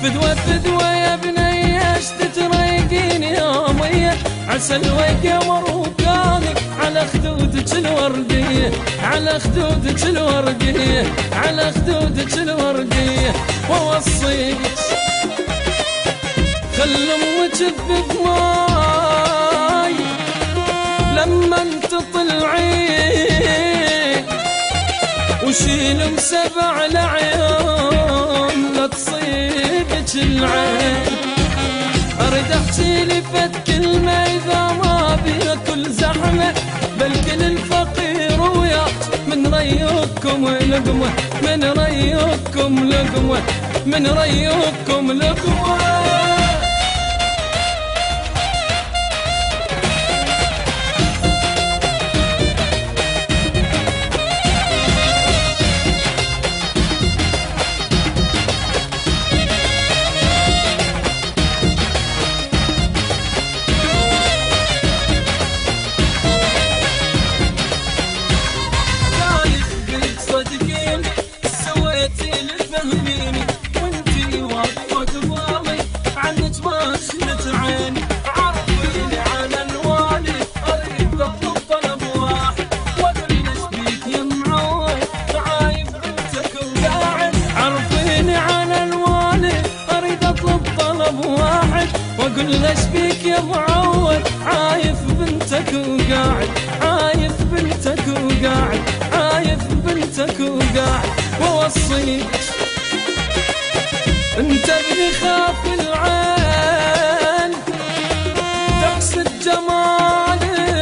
فدوة فدوة يا بنيش تتريقين يا مية، عسى الويق يا مروكاني على خدودك الوردية، على خدودك الوردية، على خدودك الوردية. ووصيك خل امك بماي لما انت تطلعين، وشيل مسبع العيون لا تصيبك العين. اريد احكي لي فد كلمة اذا ما بيها كل زحمة، بل كل الفقير وياك من ريوكم لقمة، من ريوكم لقمة، من ريوكم لقمة. واقول ليش بيك يا معود عايف بنتك وقاعد، عايف بنتك وقاعد، عايف بنتك وقاعد. ووصيك انت ابني خاف العين تقصد جمالك،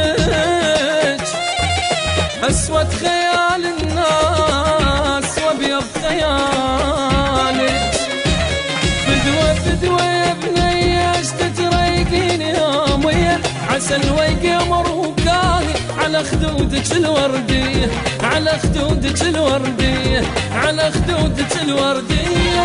اسود خيال الناس وابيض خيالك. فدوة فدوة يا بنيش تتريقين يا مية، عسى الويق يا مروكاني على خدودك الوردية، على خدودك الوردية، على خدودك الوردية.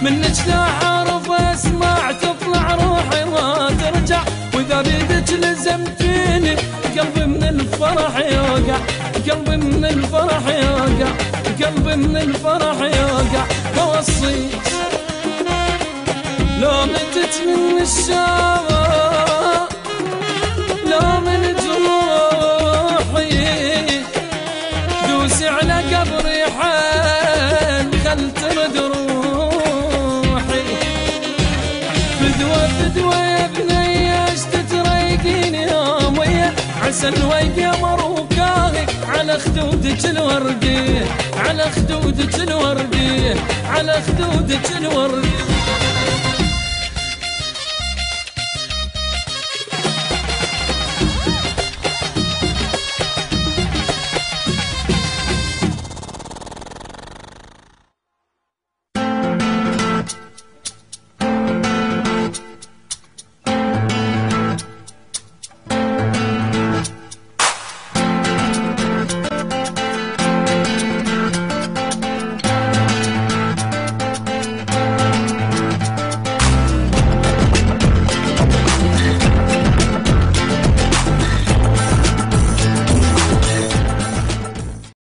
منك لا اعرف اسمع تطلع روحي ما ترجع، واذا بيدك لزمتيني قلبي من الفرح يوقع، قلبي من الفرح يوقع، قلبي من الفرح يوقع. ووصيك لو متت من الشوق لو من جروحي دوسي على قبري حيل خل ترد روحي. فدوة فدوة يا بنيش تتريقين يا مية، عسى الويق يا مروكاني على خدودك الوردية، على خدودك الوردية، على خدودك الوردية.